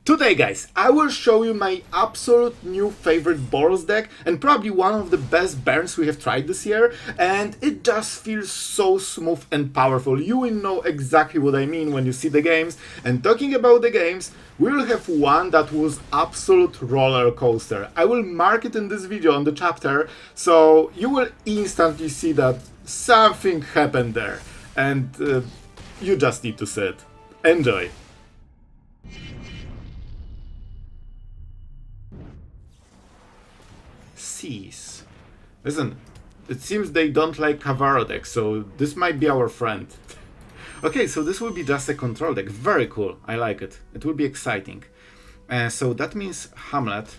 Today guys, I will show you my absolute new favorite Boros deck and probably one of the best burns we have tried this year, and it just feels so smooth and powerful. You will know exactly what I mean when you see the games. And talking about the games, we will have one that was absolute roller coaster. I will mark it in this video on the chapter, so you will instantly see that something happened there, and you just need to see it. Enjoy! Seas. Listen, it seems they don't like Kavaro deck, so this might be our friend. Okay, so this will be just a control deck. Very cool. I like it. It will be exciting. So that means Hamlet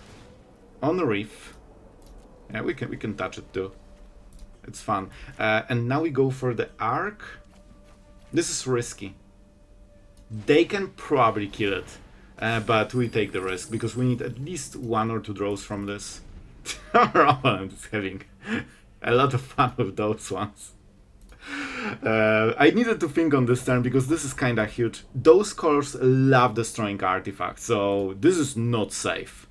on the reef. Yeah, we can touch it too. It's fun. And now we go for the Ark. This is risky. They can probably kill it, but we take the risk because we need at least 1 or 2 draws from this. Roland is having a lot of fun with those ones. I needed to think on this turn because this is kinda huge. Those colors love destroying artifacts, so this is not safe.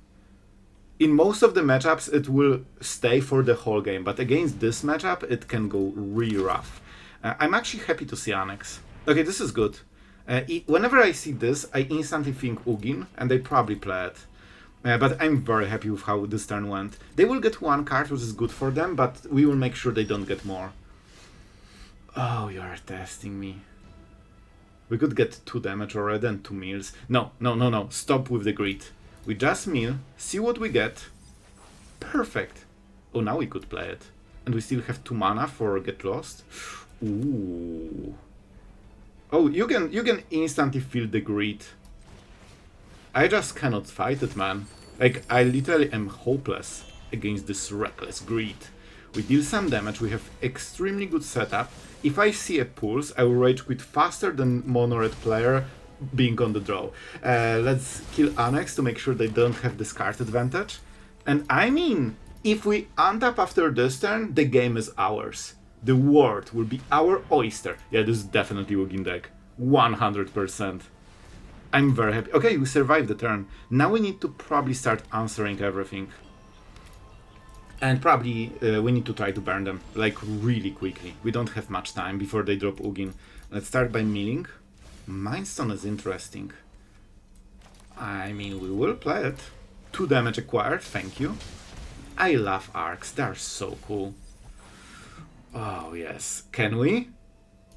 In most of the matchups it will stay for the whole game, but against this matchup it can go really rough. I'm actually happy to see Annex. Okay, this is good. Whenever I see this, I instantly think Ugin, and they probably play it. But I'm very happy with how this turn went. They will get 1 card, which is good for them, but we will make sure they don't get more. Oh, you are testing me. We could get 2 damage already and 2 meals. No. Stop with the greed. We just mill, see what we get. Perfect. Oh, now we could play it. And we still have 2 mana for Get Lost. Ooh. Oh, you can instantly feel the greed. I just cannot fight it, man. Like, I literally am hopeless against this reckless greed. We deal some damage, we have extremely good setup. If I see a pulse, I will rage quit faster than mono-red player being on the draw. Let's kill Annex to make sure they don't have this card advantage. And I mean, if we untap after this turn, the game is ours. The world will be our oyster. Yeah, this is definitely Ugin deck. 100%. I'm very happy. Okay, we survived the turn. Now we need to probably start answering everything. And probably we need to try to burn them, like, really quickly. We don't have much time before they drop Ugin. Let's start by milling. Mindstone is interesting. I mean, we will play it. 2 damage acquired, thank you. I love Arks, they're so cool. Oh, yes. Can we?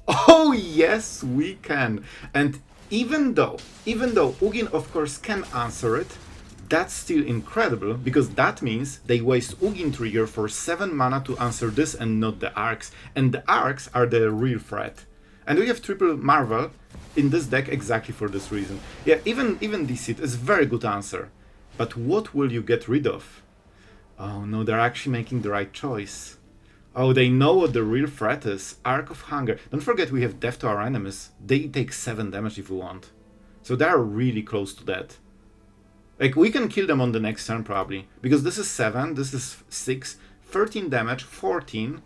Oh, yes, we can. And even though Ugin of course can answer it, that's still incredible, because that means they waste Ugin trigger for 7 mana to answer this and not the Arks. And the Arks are the real threat. And we have triple Marvel in this deck exactly for this reason. Yeah, even Deceit is a very good answer. But what will you get rid of? Oh no, they're actually making the right choice. Oh, they know what the real threat is. Ark of Hunger. Don't forget we have Death to our enemies. They take 7 damage if we want. So they are really close to that. Like, we can kill them on the next turn probably. Because this is 7, this is 6, 13 damage, 14.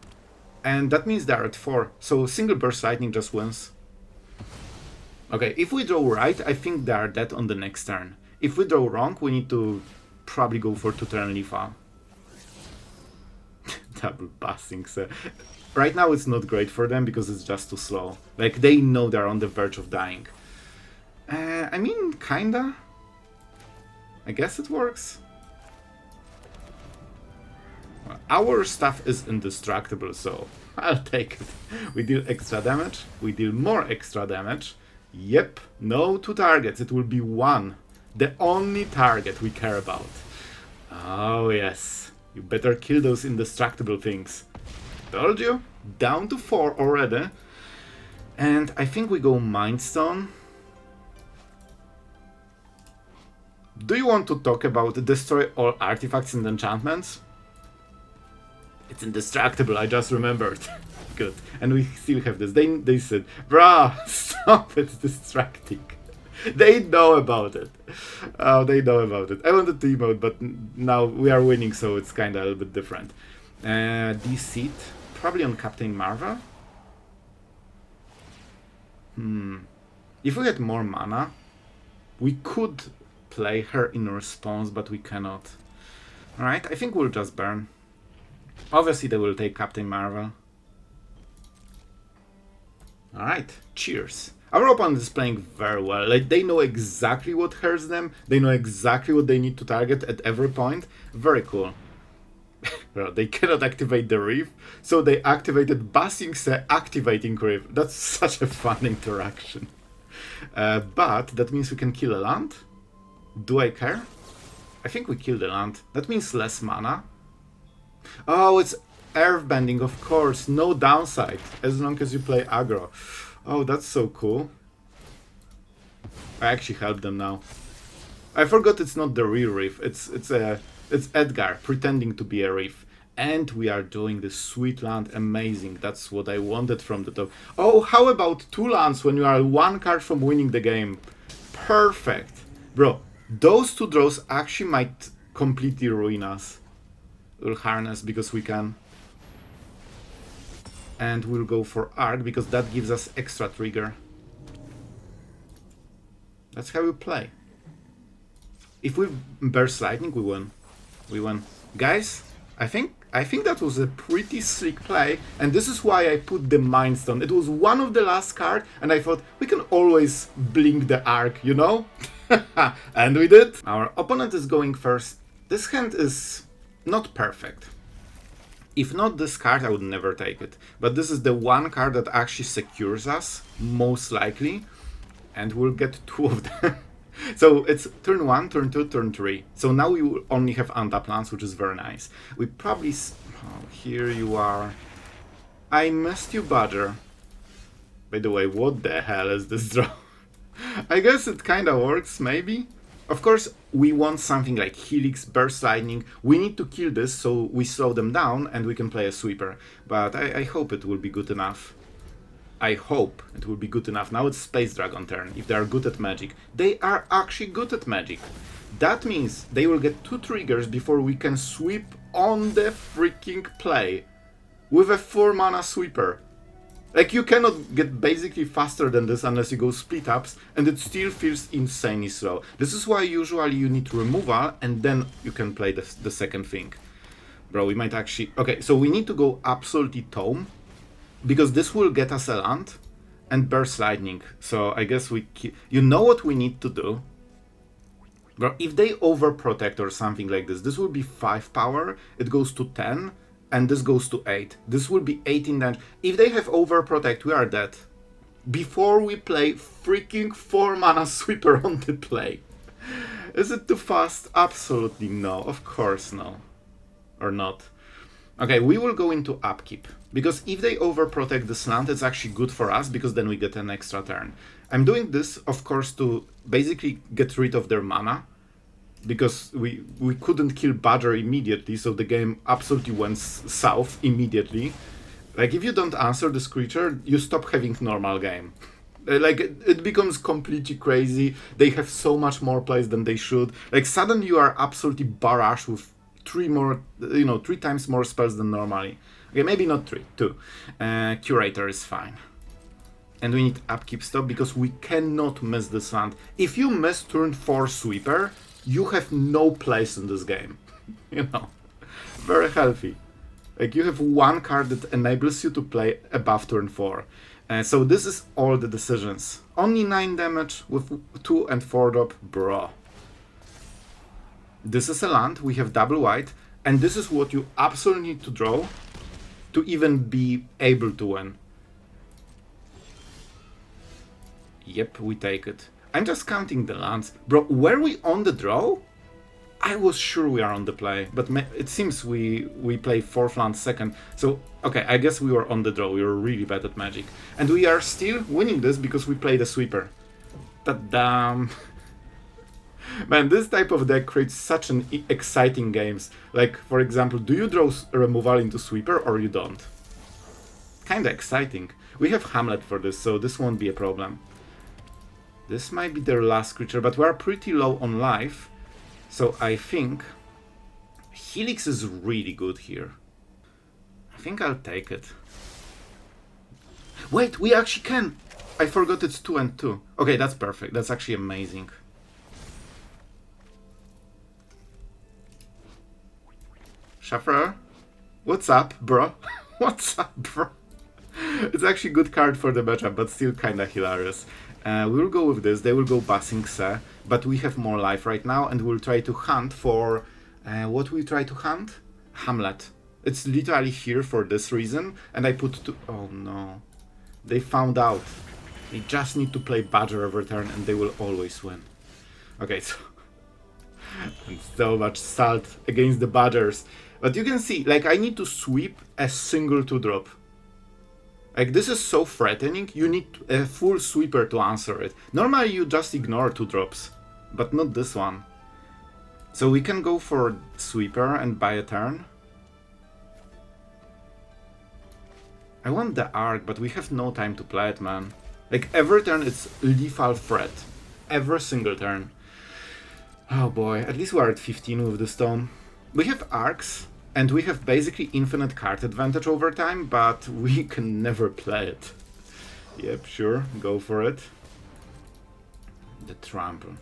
And that means they're at 4. So single burst lightning just wins. Okay, if we draw right, I think they are dead on the next turn. If we draw wrong, we need to probably go for 2-turn Leafa. Double passing, so right now it's not great for them because it's just too slow. Like, they know they're on the verge of dying. I mean, kinda. I guess it works. Well, our stuff is indestructible, so I'll take it. We deal extra damage, we deal more extra damage. Yep, no 2 targets, it will be 1. The only target we care about. Oh yes. You better kill those indestructible things. Told you? Down to 4 already. And I think we go Mindstone. Do you want to talk about destroy all artifacts and enchantments? It's indestructible, I just remembered. Good. And we still have this. They said, bruh, stop, it's distracting. They know about it. Oh, they know about it. I wanted to emote, but now we are winning, so it's kind of a little bit different. Deceit, probably on Captain Marvel. If we had more mana, we could play her in response, but we cannot. Alright, I think we'll just burn. Obviously they will take Captain Marvel. Alright, cheers. Our opponent is playing very well. Like, they know exactly what hurts them. They know exactly what they need to target at every point. Very cool. Well, they cannot activate the reef, so they activated Basingse activating reef. That's such a fun interaction. But that means we can kill a land. Do I care? I think we kill the land. That means less mana. Oh, it's earthbending, of course. No downside, as long as you play aggro. Oh, that's so cool. I actually help them now. I forgot it's not the real reef. It's Edgar pretending to be a reef. And we are doing this sweet land. Amazing. That's what I wanted from the top. Oh, how about 2 lands when you are 1 card from winning the game? Perfect. Bro, those 2 draws actually might completely ruin us. We'll harness because we can. And we'll go for Ark because that gives us extra trigger. That's how we play. If we burst lightning, we win. We win. Guys, I think that was a pretty slick play, and this is why I put the Mind Stone. It was one of the last cards, and I thought we can always blink the Ark, you know? And we did. Our opponent is going first. This hand is not perfect. If not this card, I would never take it. But this is the one card that actually secures us, most likely. And we'll get 2 of them. So it's turn 1, turn 2, turn 3. So now we will only have untapped lands, which is very nice. We probably... Oh, here you are. I missed you, Badger. By the way, what the hell is this draw? I guess it kinda works, maybe? Of course, we want something like Helix, Burst Lightning. We need to kill this so we slow them down and we can play a sweeper. But I hope it will be good enough. I hope it will be good enough. Now it's Space Dragon turn, if they are good at magic. They are actually good at magic. That means they will get 2 triggers before we can sweep on the freaking play. With a 4 mana sweeper. Like, you cannot get basically faster than this unless you go split ups, and it still feels insanely slow. This is why usually you need removal, and then you can play the second thing. Bro, we might actually... Okay, so we need to go absolutely Tome, because this will get us a land, and Burst Lightning. So I guess we... You know what we need to do? Bro, if they overprotect or something like this, this will be 5 power, it goes to 10, and this goes to 8. This will be 18 damage. If they have overprotect, we are dead. Before we play freaking 4 mana sweeper on the play. Is it too fast? Absolutely no. Of course no. Or not. Okay, we will go into upkeep. Because if they overprotect this land, it's actually good for us, because then we get an extra turn. I'm doing this, of course, to basically get rid of their mana. Because we couldn't kill Badger immediately, so the game absolutely went south immediately. Like, if you don't answer this creature, you stop having normal game. Like, it becomes completely crazy. They have so much more plays than they should. Like, suddenly you are absolutely barraged with 3 times more spells than normally. Okay, maybe not 3, 2. Curator is fine. And we need upkeep stop because we cannot miss this land. If you miss turn 4 sweeper, you have no place in this game. You know, very healthy. Like, you have 1 card that enables you to play above turn 4. So this is all the decisions. Only 9 damage with 2 and 4 drop, bro. This is a land, we have double white, and this is what you absolutely need to draw to even be able to win. Yep, we take it. I'm just counting the lands. Bro, were we on the draw? I was sure we are on the play, but it seems we play 4th land second. So, okay, I guess we were on the draw. We were really bad at magic. And we are still winning this because we played a sweeper. Ta-dam! Man, this type of deck creates such an exciting games. Like, for example, do you draw removal into sweeper or you don't? Kinda exciting. We have Hamlet for this, so this won't be a problem. This might be their last creature, but we are pretty low on life. So I think Helix is really good here. I think I'll take it. Wait, we actually can! I forgot it's 2 and 2. Okay, that's perfect. That's actually amazing. Shuffler? What's up, bro? What's up, bro? It's actually a good card for the matchup, but still kinda hilarious. We'll go with this. They will go Basing Se, but we have more life right now, and we'll try to hunt for... what we try to hunt? Hamlet. It's literally here for this reason, and I put two... Oh no. They found out. They just need to play Badger every turn, and they will always win. Okay, so... and so much salt against the Badgers. But you can see, like, I need to sweep a single 2-drop. Like, this is so threatening, you need a full sweeper to answer it. Normally you just ignore 2-drops, but not this one. So we can go for sweeper and buy a turn. I want the Ark, but we have no time to play it, man. Like, every turn it's lethal threat. Every single turn. Oh boy, at least we are at 15 with the Tome. We have Arks. And we have basically infinite card advantage over time, but we can never play it. Yep, sure, go for it. The Trample.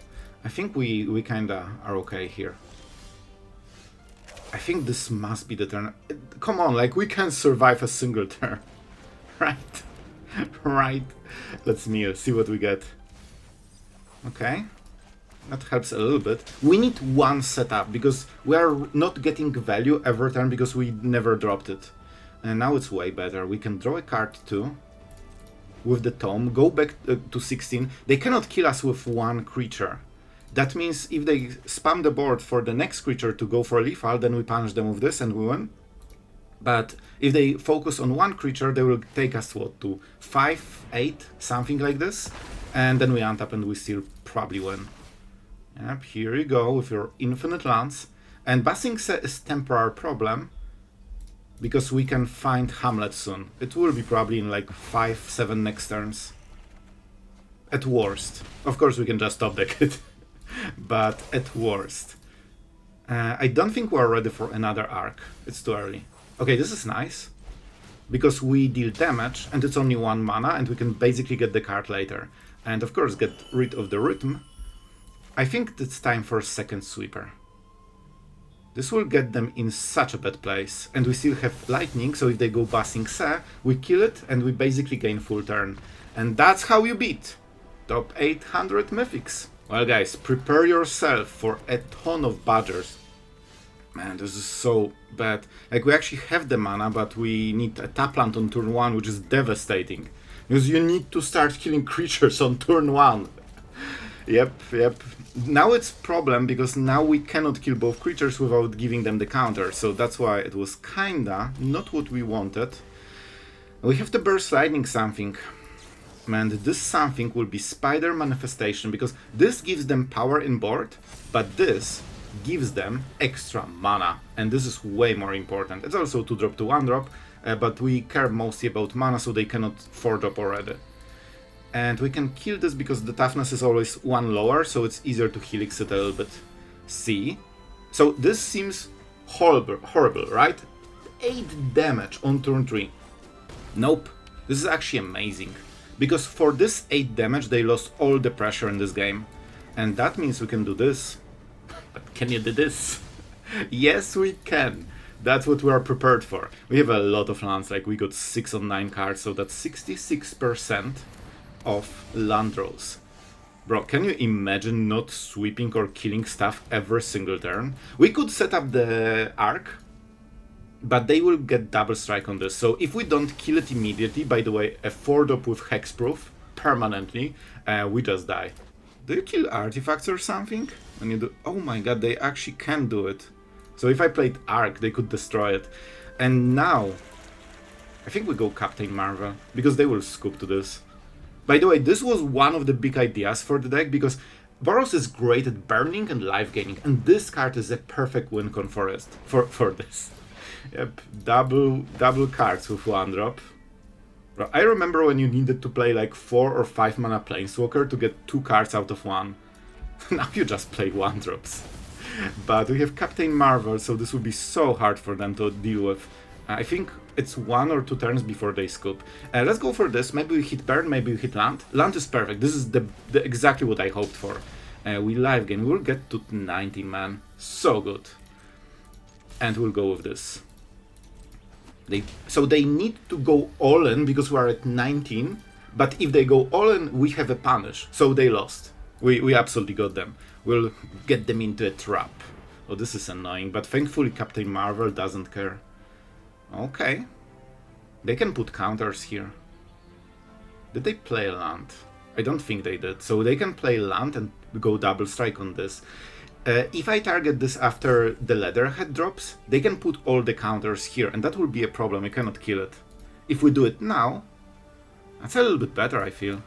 I think we kinda are okay here. I think this must be the turn. Come on, like, we can survive a single turn. Right? Right. Let's see what we get. Okay. That helps a little bit. We need one setup because we are not getting value every turn because we never dropped it. And now it's way better. We can draw a card too with the Tome, go back to 16. They cannot kill us with one creature. That means if they spam the board for the next creature to go for lethal, then we punish them with this and we win. But if they focus on one creature, they will take us, what, to 5, 8, something like this. And then we untap and we still probably win. Yep, here you go with your infinite lands. And Basing Se is temporary problem because we can find Hamlet soon. It will be probably in like 5, 7 next turns. At worst. Of course we can just top deck it. But at worst. I don't think we are ready for another Ark. It's too early. Okay, this is nice. Because we deal damage and it's only 1 mana and we can basically get the card later. And of course get rid of the rhythm. I think it's time for a second sweeper. This will get them in such a bad place. And we still have lightning, so if they go Basing Se, we kill it and we basically gain full turn. And that's how you beat top 800 Mythics. Well guys, prepare yourself for a ton of Badgers. Man, this is so bad. Like, we actually have the mana, but we need a tap land on turn 1, which is devastating. Because you need to start killing creatures on turn 1. Yep. Now it's problem because now we cannot kill both creatures without giving them the counter, so that's why it was kinda not what we wanted. We have to burst lightning something. And this something will be Spider Manifestation because this gives them power in board, but this gives them extra mana, and this is way more important. It's also 2-drop to 1-drop, but we care mostly about mana, so they cannot 4-drop already. And we can kill this because the toughness is always 1 lower, so it's easier to helix it a little bit. See? So this seems horrible, right? 8 damage on turn 3. Nope. This is actually amazing. Because for this 8 damage, they lost all the pressure in this game. And that means we can do this. But can you do this? Yes, we can. That's what we are prepared for. We have a lot of lands, like we got 6 on 9 cards, so that's 66%. Of land draws. Bro, can you imagine not sweeping or killing stuff every single turn? We could set up the Ark, but they will get double strike on this. So if we don't kill it immediately, by the way, a 4-drop with hexproof permanently, we just die. Do you kill artifacts or something? When you do, oh my god, they actually can do it. So if I played Ark, they could destroy it. And now, I think we go Captain Marvel, because they will scoop to this. By the way, this was one of the big ideas for the deck, because Boros is great at burning and life gaining, and this card is a perfect win con for this. Yep, double cards with 1-drop. I remember when you needed to play like 4 or 5 mana Planeswalker to get 2 cards out of 1. Now you just play 1-drops. But we have Captain Marvel, so this will be so hard for them to deal with. I think it's 1 or 2 turns before they scoop. Let's go for this. Maybe we hit burn, maybe we hit land. Land is perfect. This is the exactly what I hoped for. We live gain. We'll get to 19, man. So good. And we'll go with this. So they need to go all in because we are at 19. But if they go all in, we have a punish. So they lost. We absolutely got them. We'll get them into a trap. Oh, this is annoying. But thankfully Captain Marvel doesn't care. Okay. They can put counters here. Did they play land? I don't think they did. So they can play land and go double strike on this. If I target this after the Leatherhead drops, they can put all the counters here, and that will be a problem. I cannot kill it. If we do it now, that's a little bit better, I feel.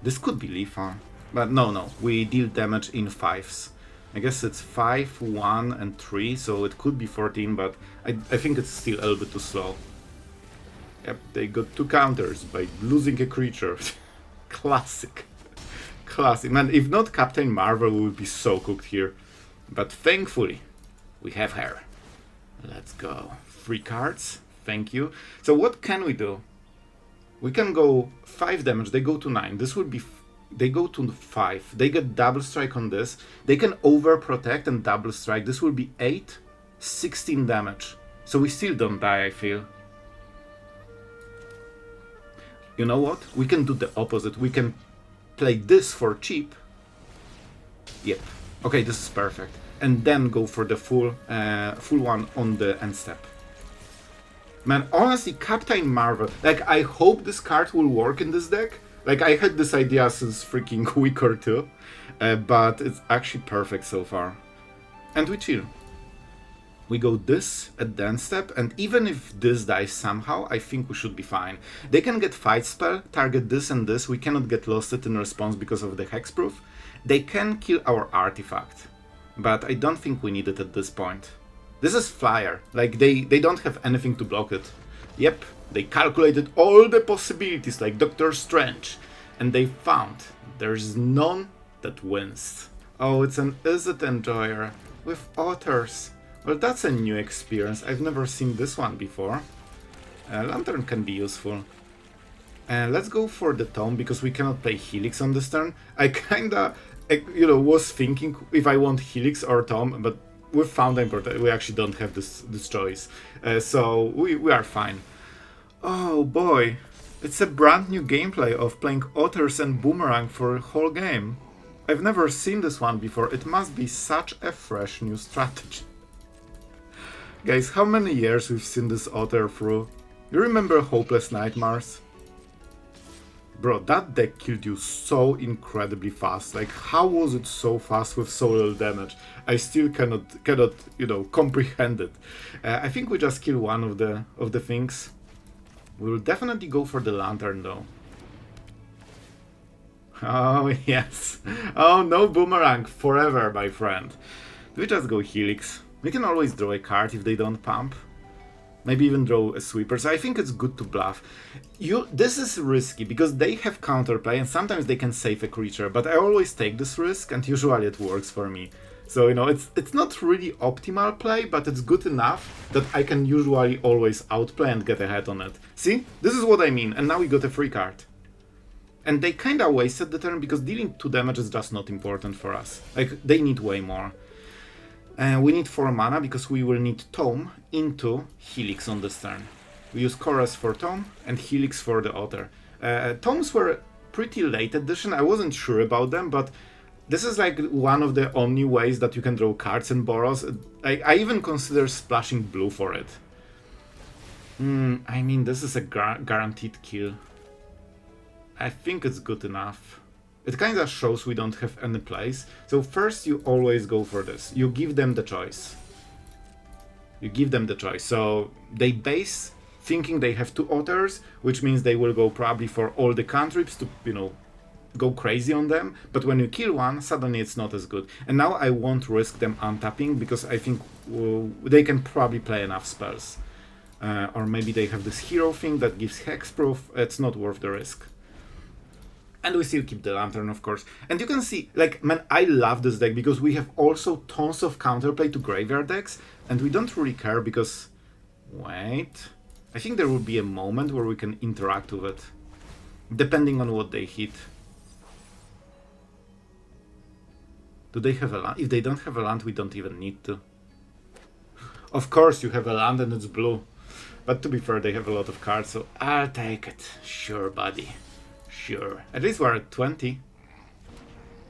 This could be lethal. But no, we deal damage in 5s. I guess it's 5, 1, and 3, so it could be 14, but I think it's still a little bit too slow. Yep, they got 2 counters by losing a creature. Classic. Classic. Man, if not Captain Marvel, we would be so cooked here. But thankfully, we have her. Let's go. 3 cards. Thank you. So what can we do? We can go 5 damage. They go to 9. This would be... They go to 5. They get double strike on this. They can overprotect and double strike. This will be 8, 16 damage. So we still don't die, I feel. You know what? We can do the opposite. We can play this for cheap. Yep. Okay, this is perfect. And then go for the full one on the end step. Man, honestly, Captain Marvel. Like, I hope this card will work in this deck. Like, I had this idea since freaking week or two. But it's actually perfect so far. And we chill. We go this at the end step, and even if this dies somehow, I think we should be fine. They can get fight spell, target this and this, we cannot get lost it in response because of the hexproof. They can kill our artifact, but I don't think we need it at this point. This is flyer, like they don't have anything to block it. Yep, they calculated all the possibilities like Doctor Strange, and they found there's none that wins. Oh, it's an Is It Enjoyer with otters. Well, that's a new experience. I've never seen this one before. Lantern can be useful. Let's go for the Tome, because we cannot play Helix on this turn. I kinda, was thinking if I want Helix or Tome, but with Fountainport we actually don't have this choice. So we are fine. Oh boy, it's a brand new gameplay of playing Otters and Boomerang for a whole game. I've never seen this one before. It must be such a fresh new strategy. Guys, how many years we've seen this Otter through? You remember Hopeless Nightmares? Bro, that deck killed you so incredibly fast. Like, how was it so fast with so little damage? I still cannot comprehend it. I think we just kill one of the things. We'll definitely go for the Lantern though. Oh yes. Oh, no Boomerang forever, my friend. We just go Helix. We can always draw a card if they don't pump. Maybe even draw a sweeper, so I think it's good to bluff. This is risky, because they have counterplay, and sometimes they can save a creature, but I always take this risk, and usually it works for me. So, it's not really optimal play, but it's good enough that I can usually always outplay and get ahead on it. See? This is what I mean, and now we got a free card. And they kinda wasted the turn, because dealing 2 damage is just not important for us. Like, they need way more. We need 4 mana because we will need Tome into Helix on this turn. We use Chorus for Tome and Helix for the Otter. Tomes were pretty late edition, I wasn't sure about them, but this is like one of the only ways that you can draw cards in Boros. I even consider splashing blue for it. I mean, this is a guaranteed kill. I think it's good enough. It kinda shows we don't have any place. So first you always go for this. You give them the choice. So they base thinking they have 2 Otters, which means they will go probably for all the cantrips to, go crazy on them. But when you kill one, suddenly it's not as good. And now I won't risk them untapping because I think they can probably play enough spells. Or maybe they have this hero thing that gives hexproof. It's not worth the risk. And we still keep the Lantern, of course. And you can see, man, I love this deck because we have also tons of counterplay to graveyard decks, and we don't really care because... Wait... I think there will be a moment where we can interact with it, depending on what they hit. Do they have a land? If they don't have a land, we don't even need to. Of course you have a land and it's blue. But to be fair, they have a lot of cards, so I'll take it. Sure, buddy. Sure. At least we're at 20.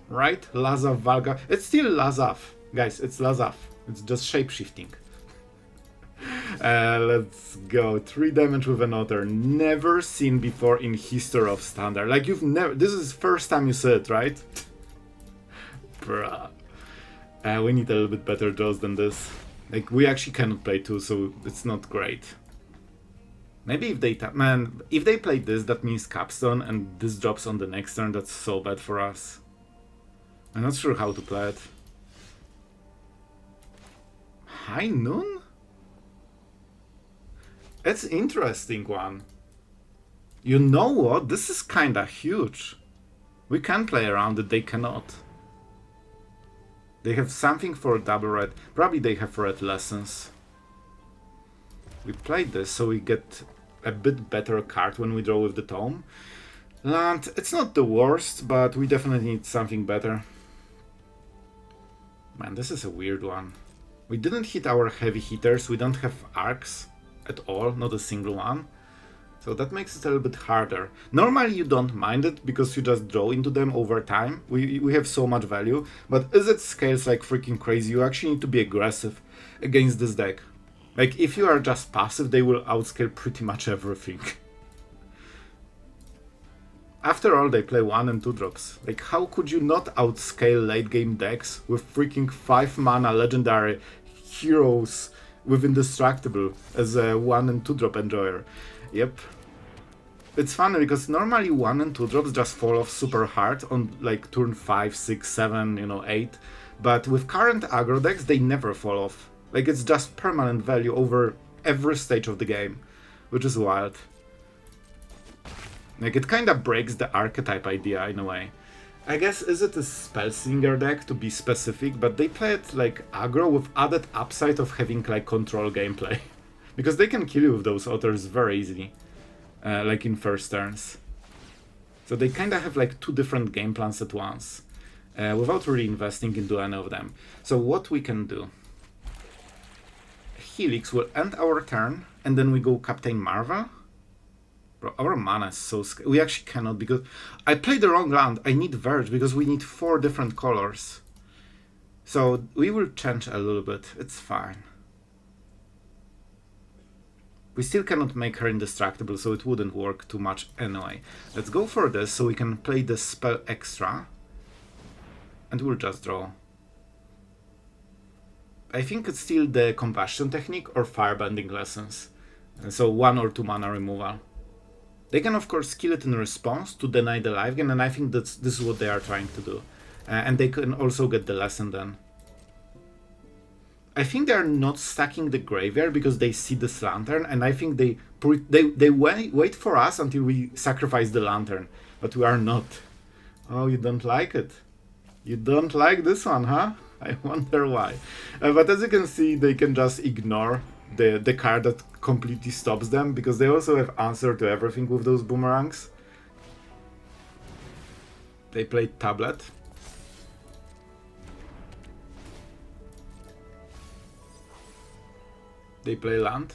Right? Lazav Valga. It's still Lazav. Guys, it's Lazav. It's just shape-shifting. Let's go. 3 damage with an otter. Never seen before in history of Standard. Like, you've never... This is the first time you see it, right? Bruh. We need a little bit better draws than this. Like, we actually cannot play 2, so it's not great. Maybe if they tap... Man, if they play this, that means Capstone, and this drops on the next turn. That's so bad for us. I'm not sure how to play it. High Noon? It's interesting one. You know what? This is kinda huge. We can play around it, they cannot. They have something for double red. Probably they have red lessons. We played this, so we get a bit better card when we draw with the Tome. Land, it's not the worst, but we definitely need something better. Man, this is a weird one. We didn't hit our heavy hitters, we don't have arcs at all, not a single one. So that makes it a little bit harder. Normally you don't mind it, because you just draw into them over time. We have so much value, but as it scales like freaking crazy, you actually need to be aggressive against this deck. Like, if you are just passive, they will outscale pretty much everything. After all, they play 1 and 2 drops. Like, how could you not outscale late game decks with freaking 5 mana legendary heroes with Indestructible as a 1 and 2 drop enjoyer? Yep. It's funny because normally 1 and 2 drops just fall off super hard on like turn 5, 6, 7, you know, 8. But with current aggro decks, they never fall off. Like, it's just permanent value over every stage of the game, which is wild. Like, it kinda breaks the archetype idea in a way. I guess, is it a Spellslinger deck to be specific, but they play it like aggro with added upside of having like control gameplay. Because they can kill you with those otters very easily, like in first turns. So they kinda have like 2 different game plans at once, without really investing into any of them. So what we can do... Helix will end our turn, and then we go Captain Marvel. Bro, our mana is so scarce. We actually cannot, because I played the wrong land. I need Verge, because we need 4 different colors. So we will change a little bit. It's fine. We still cannot make her indestructible, so it wouldn't work too much anyway. Let's go for this, so we can play the spell extra. And we'll just draw. I think it's still the Combustion Technique or Firebending Lessons. So 1 or 2 mana removal. They can of course kill it in response to deny the life gain, and I think this is what they are trying to do. And they can also get the lesson then. I think they are not stacking the graveyard because they see this lantern, and I think they wait for us until we sacrifice the lantern. But we are not. Oh, you don't like it? You don't like this one, huh? I wonder why. But as you can see, they can just ignore the card that completely stops them, because they also have answer to everything with those boomerangs. They played Tablet. They play land.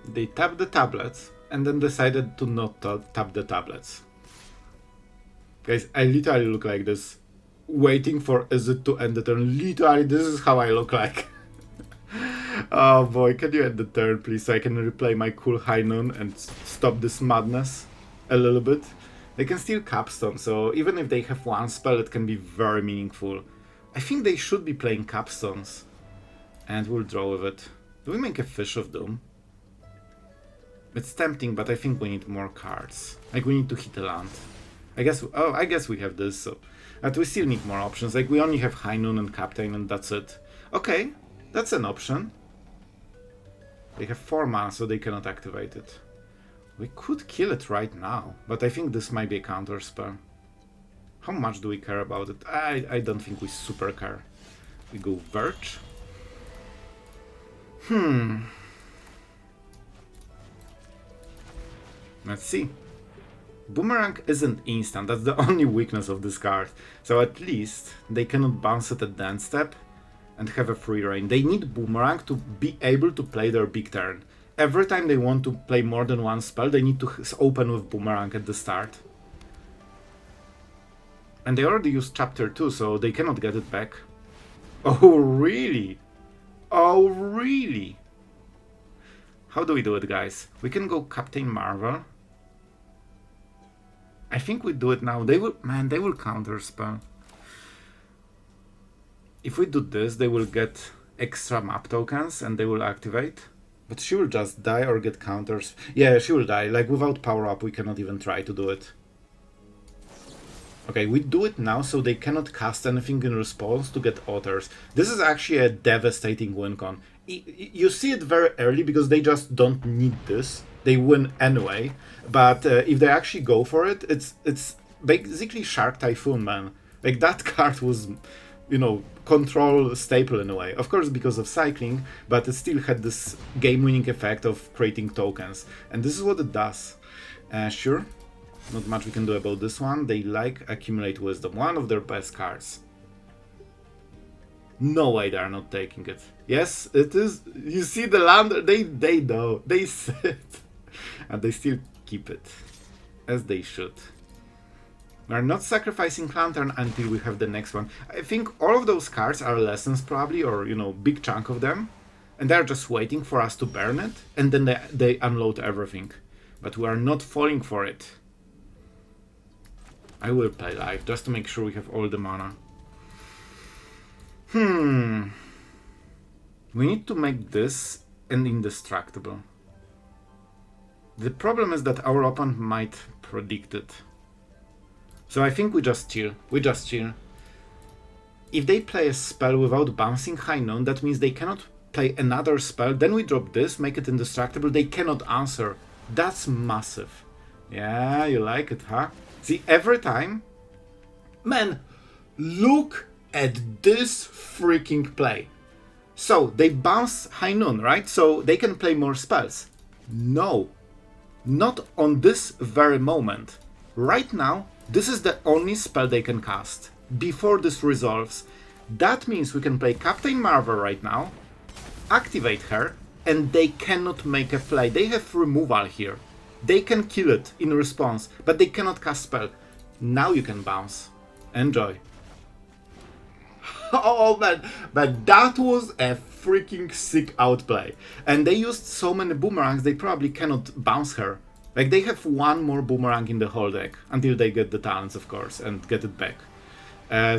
They tapped the tablets and then decided to not tap the tablets. Guys, I literally look like this, waiting for Izzet to end the turn. Literally, this is how I look like. Oh boy, can you end the turn please, so I can replay my cool High Noon and stop this madness a little bit. They can steal Capstone, so even if they have 1 spell, it can be very meaningful. I think they should be playing Capstones. And we'll draw with it. Do we make a Fish of Doom? It's tempting, but I think we need more cards. Like, we need to hit a land. I guess we have this, so... But we still need more options. Like, we only have High Noon and Captain, and that's it. Okay, that's an option. They have 4 mana, so they cannot activate it. We could kill it right now, but I think this might be a counter spell. How much do we care about it? I don't think we super care. We go Verge. Let's see. Boomerang isn't instant, that's the only weakness of this card. So at least they cannot bounce it at the end step and have a free reign. They need Boomerang to be able to play their big turn. Every time they want to play more than one spell, they need to open with Boomerang at the start. And they already used Chapter 2, so they cannot get it back. Oh, really? Oh, really? How do we do it, guys? We can go Captain Marvel. I think we do it now. They will, man, they will counter spell. If we do this, they will get extra map tokens and they will activate. But she will just die or get counters. Yeah, she will die. Like, without power up, we cannot even try to do it. Okay, we do it now so they cannot cast anything in response to get otters. This is actually a devastating win con. You see it very early because they just don't need this. They win anyway. But if they actually go for it, it's basically Shark Typhoon, man. Like, that card was, you know, control staple in a way. Of course, because of cycling, but it still had this game-winning effect of creating tokens. And this is what it does. Sure, not much we can do about this one. They like Accumulate Wisdom, one of their best cards. No way they are not taking it. Yes, it is. You see the land, they know. They said. And they still keep it. As they should. We're not sacrificing Lantern until we have the next one. I think all of those cards are lessons probably, or, you know, big chunk of them. And they're just waiting for us to burn it. And then they unload everything. But we are not falling for it. I will play live, just to make sure we have all the mana. We need to make this an indestructible. The problem is that our opponent might predict it. So I think we just chill. We just chill. If they play a spell without bouncing High Noon, that means they cannot play another spell. Then we drop this, make it indestructible. They cannot answer. That's massive. Yeah, you like it, huh? See, every time... Man, look at this freaking play. So, they bounce High Noon, right? So, they can play more spells. No. Not on this very moment. Right now, this is the only spell they can cast. Before this resolves. That means we can play Captain Marvel right now, activate her, and they cannot make a play. They have removal here. They can kill it in response, but they cannot cast spell. Now you can bounce. Enjoy. Oh man, but that was a freaking sick outplay. And they used so many boomerangs, they probably cannot bounce her. Like, they have one more boomerang in the whole deck, until they get the talents, of course, and get it back.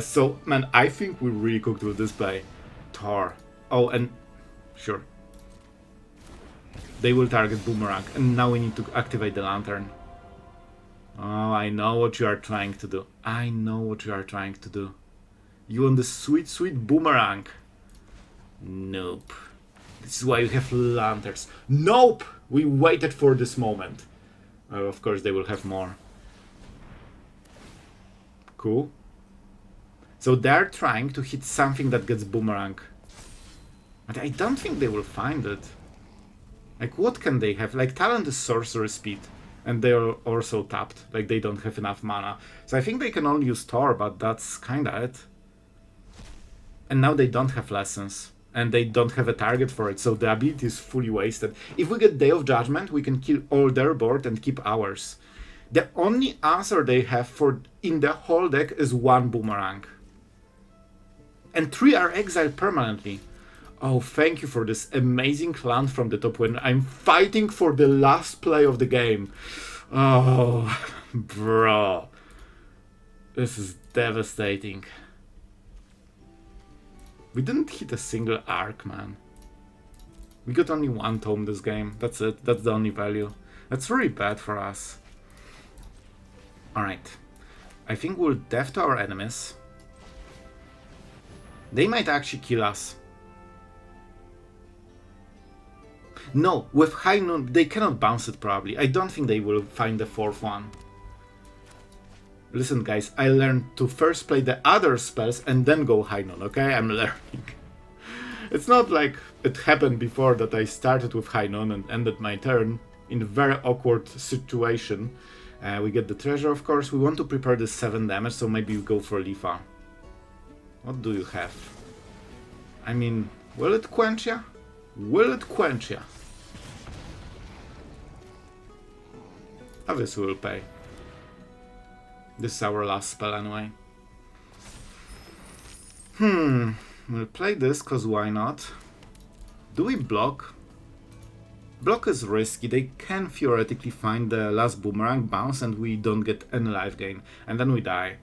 So, man, I think we really cooked with this play. Thor. Oh, and... Sure. They will target boomerang, and now we need to activate the lantern. Oh, I know what you are trying to do. I know what you are trying to do. You want the sweet, sweet boomerang. Nope. This is why you have lanterns. Nope! We waited for this moment. Of course, they will have more. Cool. So they're trying to hit something that gets boomerang. But I don't think they will find it. Like, what can they have? Like, talent is sorcery speed. And they're also tapped. Like, they don't have enough mana. So I think they can only use Thor, but that's kinda it. And now they don't have lessons. And they don't have a target for it, so the ability is fully wasted. If we get Day of Judgment, we can kill all their board and keep ours. The only answer they have for in the whole deck is one boomerang. And 3 are exiled permanently. Oh, thank you for this amazing land from the top when I'm fighting for the last play of the game. Oh, bro. This is devastating. We didn't hit a single arc, man. We got only 1 tome this game. That's it. That's the only value. That's really bad for us. Alright. I think we'll death to our enemies. They might actually kill us. No, with High Noon, they cannot bounce it probably. I don't think they will find the 4th one. Listen, guys, I learned to first play the other spells and then go high noon, okay? I'm learning. It's not like it happened before that I started with high noon and ended my turn in a very awkward situation. We get the treasure, of course. We want to prepare the 7 damage, so maybe we go for Lifa. What do you have? I mean, will it quench ya? Will it quench ya? Obviously we'll pay. This is our last spell anyway. We'll play this, cause why not? Do we block? Block is risky. They can theoretically find the last boomerang bounce and we don't get any life gain. And then we die.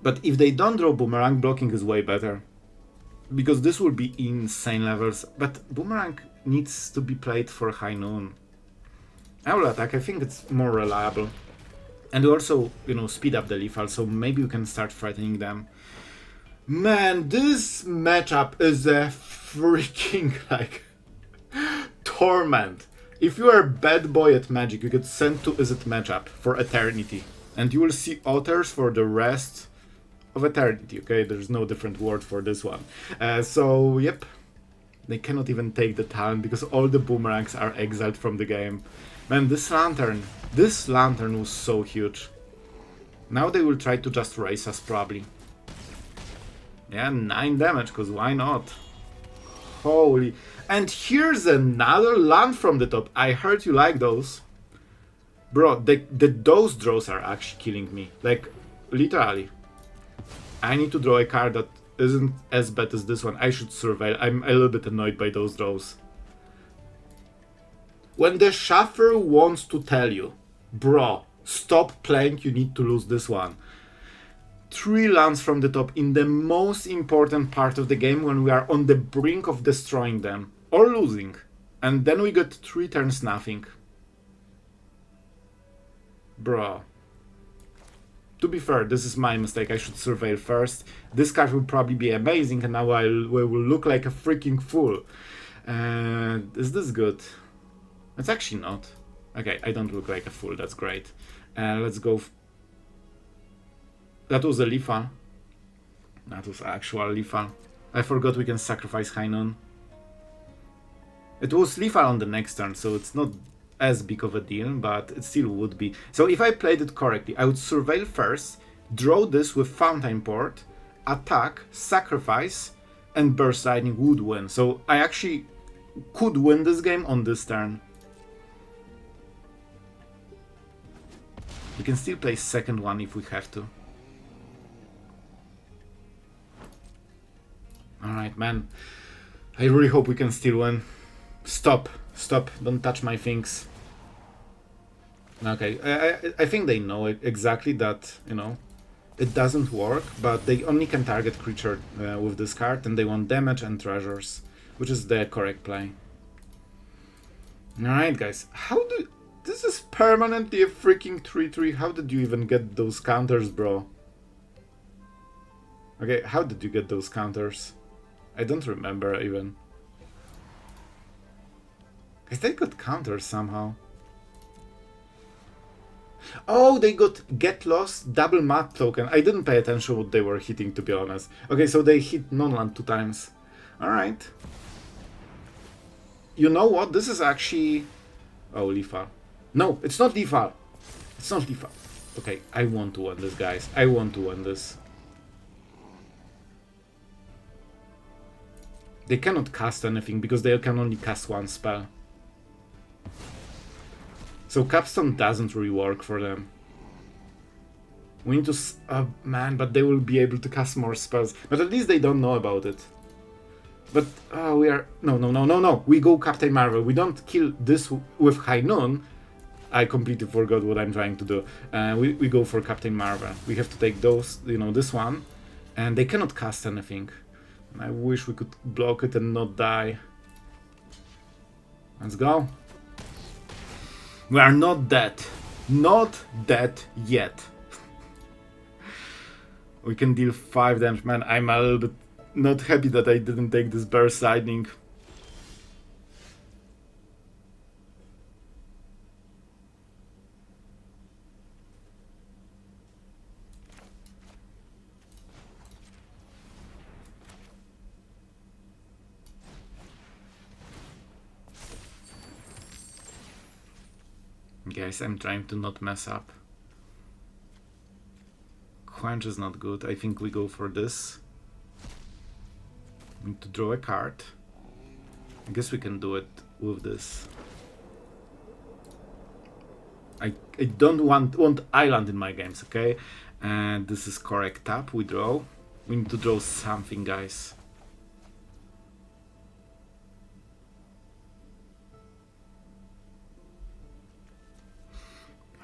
But if they don't draw boomerang, blocking is way better. Because this will be insane levels. But boomerang needs to be played for high noon. I will attack. I think it's more reliable. And also, you know, speed up the lethal, so maybe we can start threatening them. Man, this matchup is a freaking, like, torment. If you are a bad boy at Magic, you get sent to Is It matchup for eternity. And you will see otters for the rest of eternity, okay? There's no different word for this one. So, yep. They cannot even take the talent because all the boomerangs are exiled from the game. Man, this lantern was so huge. Now they will try to just race us, probably. Yeah, 9 damage, because why not? Holy... And here's another land from the top. I heard you like those. Bro, those draws are actually killing me. Like, literally. I need to draw a card that isn't as bad as this one. I should surveil. I'm a little bit annoyed by those draws. When the shuffler wants to tell you, bro, stop playing, you need to lose this one. 3 lands from the top in the most important part of the game when we are on the brink of destroying them or losing. And then we get 3 turns nothing. Bro. To be fair, this is my mistake. I should surveil first. This card will probably be amazing and now I will look like a freaking fool. Is this good? It's actually not. Okay, I don't look like a fool. That's great. Let's go. That was a Lifa. That was actual Lifa. I forgot we can sacrifice high noon. It was Lifa on the next turn, so it's not as big of a deal, but it still would be. So if I played it correctly, I would surveil first, draw this with Fountainport, attack, sacrifice, and Burst Lightning would win. So I actually could win this game on this turn. We can still play second one if we have to. Alright, man. I really hope we can still win. Stop. Stop. Don't touch my things. Okay, I think they know exactly that, you know, it doesn't work, but they only can target creature with this card, and they want damage and treasures, which is the correct play. Alright, guys. How do... This is permanently a freaking 3-3. How did you even get those counters, bro? Okay, how did you get those counters? I don't remember even. Guys, they got counters somehow. Oh, they got Get Lost, double Mat token. I didn't pay attention what they were hitting, to be honest. Okay, so they hit non-land 2 times. Alright. You know what? This is actually... Oh, Lifa. No, it's not Lifa. It's not Lifa. Okay, I want to win this, guys. I want to win this. They cannot cast anything because they can only cast 1 spell. So Capstone doesn't really work for them. We need to... man, but they will be able to cast more spells. But at least they don't know about it. But we are... No. We go Captain Marvel. We don't kill this with High Noon. I completely forgot what I'm trying to do. We go for Captain Marvel. We have to take those, you know, this one. And they cannot cast anything. I wish we could block it and not die. Let's go. We are not dead. Not dead yet. We can deal 5 damage. Man, I'm a little bit not happy that I didn't take this Burst Lightning. Guys, I'm trying to not mess up. Quench is not good. I think we go for this. We need to draw a card. I guess we can do it with this. I don't want island in my games, okay? And this is correct tap. We draw. We need to draw something, guys.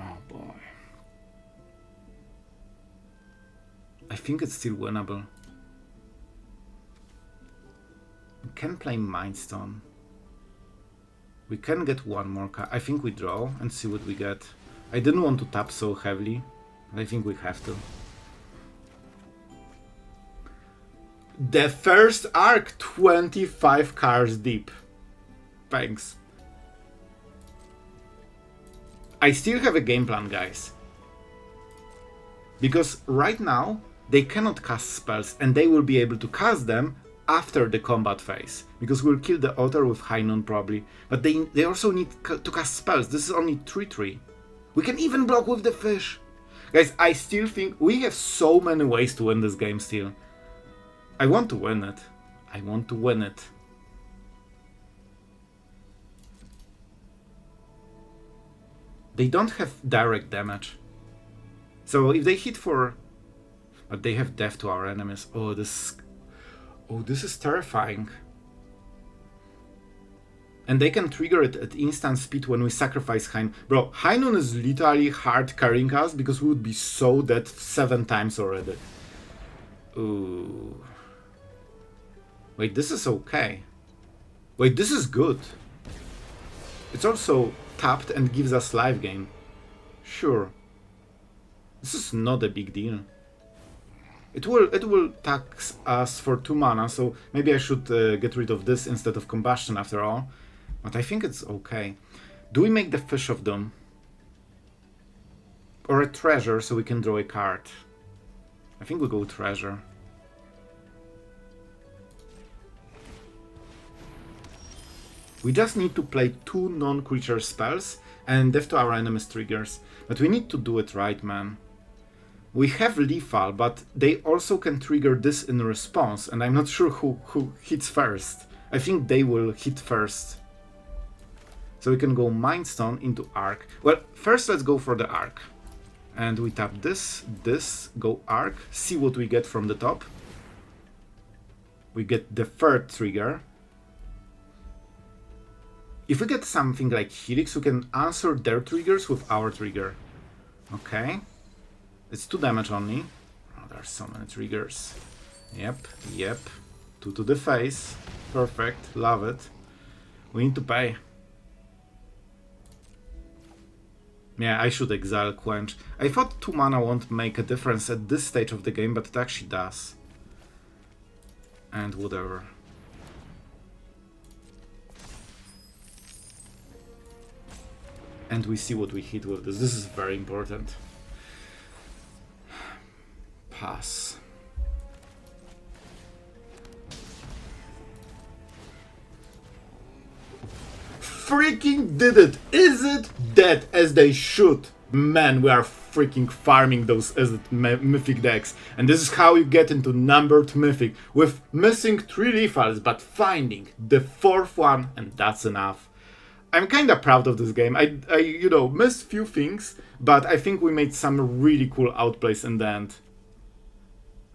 Oh boy. I think it's still winnable. We can play Mind Stone. We can get one more card. I think we draw and see what we get. I didn't want to tap so heavily, but I think we have to. The first Ark, 25 cards deep. Thanks. I still have a game plan, guys. Because right now, they cannot cast spells, and they will be able to cast them after the combat phase. Because we'll kill the altar with High Noon probably. But they also need to cast spells. This is only 3/3. We can even block with the fish. Guys, I still think we have so many ways to win this game still. I want to win it. I want to win it. They don't have direct damage. So if they hit for... But they have death to our enemies. Oh, this is terrifying. And they can trigger it at instant speed when we sacrifice High Noon. Bro, High Noon is literally hard carrying us because we would be so dead 7 times already. Ooh. Wait, this is okay. Wait, this is good. It's also tapped and gives us life gain. Sure. This is not a big deal. It will tax us for 2 mana, so maybe I should get rid of this instead of Combustion after all. But I think it's okay. Do we make the Fish of Doom? Or a Treasure so we can draw a card? I think we go Treasure. We just need to play 2 non-creature spells and death to our enemies triggers. But we need to do it right, man. We have Lethal, but they also can trigger this in response, and I'm not sure who hits first. I think they will hit first. So we can go Mind Stone into Ark. Well, first let's go for the Ark. And we tap this, go Ark, see what we get from the top. We get the 3rd trigger. If we get something like Helix, we can answer their triggers with our trigger. Okay. It's 2 damage only. Oh, there are so many triggers. Yep. 2 to the face. Perfect. Love it. We need to pay. Yeah, I should exile Quench. I thought 2 mana won't make a difference at this stage of the game, but it actually does. And whatever. And we see what we hit with this. This is very important. Pass. Freaking did it! Is it dead as they should? Man, we are freaking farming those mythic decks. And this is how you get into numbered mythic. With missing 3 lethals, but finding the 4th one, and that's enough. I'm kinda proud of this game. I you know, missed few things, but I think we made some really cool outplays in the end.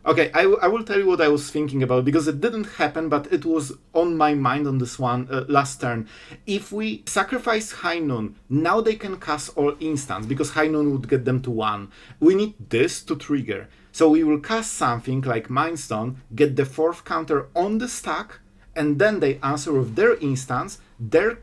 Okay, I will tell you what I was thinking about, because it didn't happen, but it was on my mind on this one last turn. If we sacrifice High Noon, now they can cast all instants, because High Noon would get them to 1. We need this to trigger. So we will cast something like Mind Stone, get the 4th counter on the stack, and then they answer with their instants, their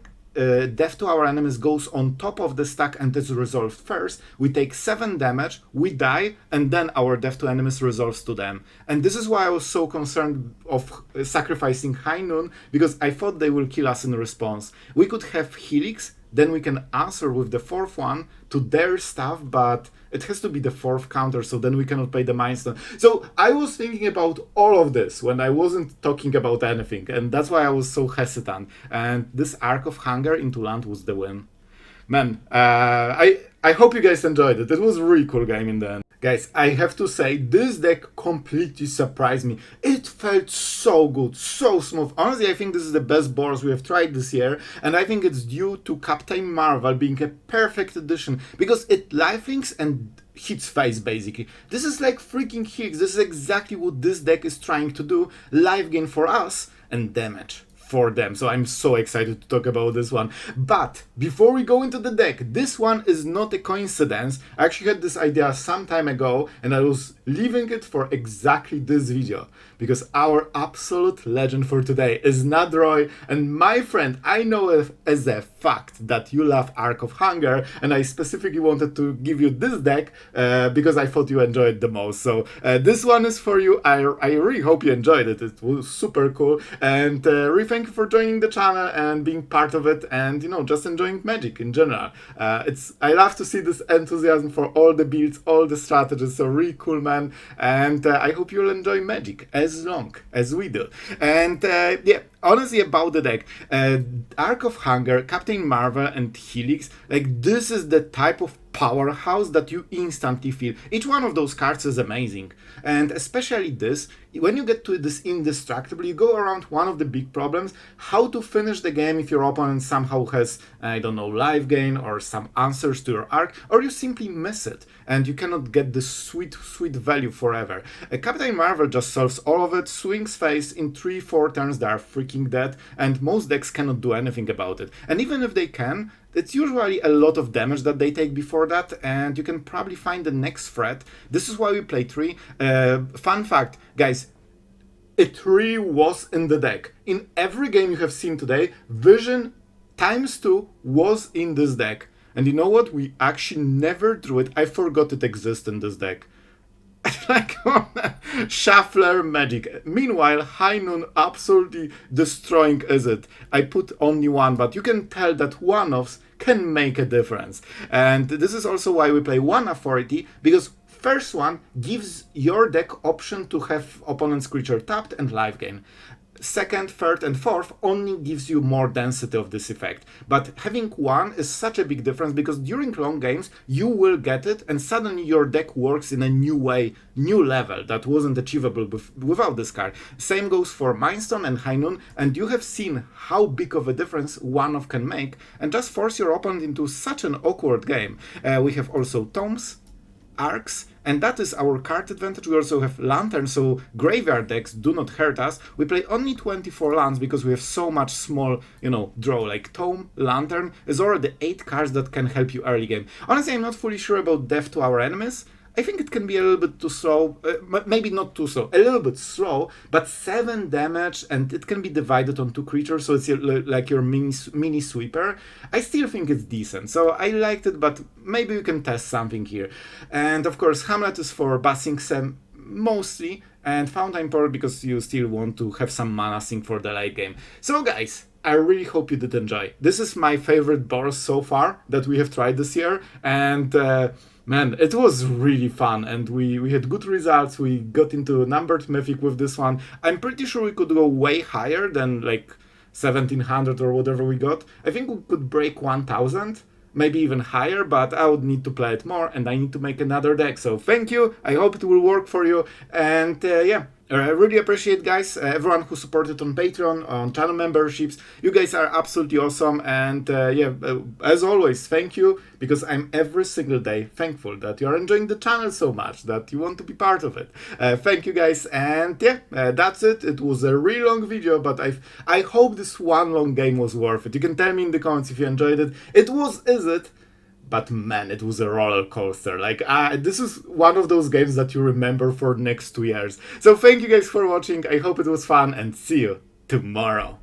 death to our enemies goes on top of the stack and is resolved first. We take 7 damage, we die, and then our death to enemies resolves to them. And this is why I was so concerned of sacrificing High Noon, because I thought they will kill us in response. We could have Helix, then we can answer with the 4th one to their stuff, but it has to be the 4th counter, so then we cannot play the Mind Stone. So I was thinking about all of this when I wasn't talking about anything, and that's why I was so hesitant. And this Ark of Hunger into land was the win. Man, I hope you guys enjoyed it. It was a really cool game in the end. Guys, I have to say, this deck completely surprised me. It felt so good, so smooth. Honestly, I think this is the best boards we have tried this year, and I think it's due to Captain Marvel being a perfect addition, because it lifelinks and hits face, basically. This is like freaking Higgs. This is exactly what this deck is trying to do. Life gain for us and damage for them. So I'm so excited to talk about this one. But before we go into the deck, this one is not a coincidence. I actually had this idea some time ago and I was leaving it for exactly this video, because our absolute legend for today is Nadroy, and my friend, I know as a fact that you love Ark of Hunger, and I specifically wanted to give you this deck because I thought you enjoyed it the most. So this one is for you. I really hope you enjoyed it. It was super cool, and really thank you for joining the channel and being part of it, and you know, just enjoying Magic in general. I love to see this enthusiasm for all the builds, all the strategies. So really cool, man. And I hope you'll enjoy Magic as long as we do. And yeah, honestly, about the deck, Ark of Hunger, Captain Marvel, and Helix, like, this is the type of powerhouse that you instantly feel. Each one of those cards is amazing, and especially this, when you get to this indestructible, you go around one of the big problems: how to finish the game if your opponent somehow has, I don't know, life gain or some answers to your arc, or you simply miss it and you cannot get this sweet value forever. Captain Marvel just solves all of it. Swings face in 3-4 turns, they are freaking dead, and most decks cannot do anything about it. And even if they can, it's usually a lot of damage that they take before that, and you can probably find the next threat. This is why we play 3. Fun fact, guys, a 3 was in the deck. In every game you have seen today, Vision ×2 was in this deck. And you know what? We actually never drew it. I forgot it exists in this deck. Like, Shuffler Magic. Meanwhile, High Noon absolutely destroying is it. I put only one, but you can tell that one-offs can make a difference. And this is also why we play one authority, because first one gives your deck option to have opponent's creature tapped and life gain. Second, third, and fourth only gives you more density of this effect. But having one is such a big difference, because during long games you will get it and suddenly your deck works in a new way, new level that wasn't achievable without this card. Same goes for Mindstone and High Noon, and you have seen how big of a difference one-off can make and just force your opponent into such an awkward game. We have also Tomes, Arcs, and that is our card advantage. We also have Lantern, so graveyard decks do not hurt us. We play only 24 lands because we have so much small, you know, draw. Like Tome, Lantern is already 8 cards that can help you early game. Honestly, I'm not fully sure about Death to our enemies. I think it can be a little bit too slow, maybe not too slow, a little bit slow, but 7 damage, and it can be divided on 2 creatures, so it's like your mini sweeper. I still think it's decent, so I liked it, but maybe we can test something here. And of course, Hamlet is for Basing Sem mostly, and Fountainport because you still want to have some mana sink for the late game. So guys, I really hope you did enjoy. This is my favorite board so far that we have tried this year, and man, it was really fun, and we had good results. We got into numbered Mythic with this one. I'm pretty sure we could go way higher than like 1700 or whatever we got. I think we could break 1000, maybe even higher, but I would need to play it more, and I need to make another deck. So thank you, I hope it will work for you, and yeah. I really appreciate, guys, everyone who supported on Patreon, on channel memberships. You guys are absolutely awesome, and yeah, as always, thank you, because I'm every single day thankful that you are enjoying the channel so much, that you want to be part of it. Thank you, guys, and yeah, that's it. It was a really long video, but I hope this one long game was worth it. You can tell me in the comments if you enjoyed it. It was, is it? But man, it was a roller coaster. Like, this is one of those games that you remember for the next 2 years. So thank you guys for watching. I hope it was fun, and see you tomorrow.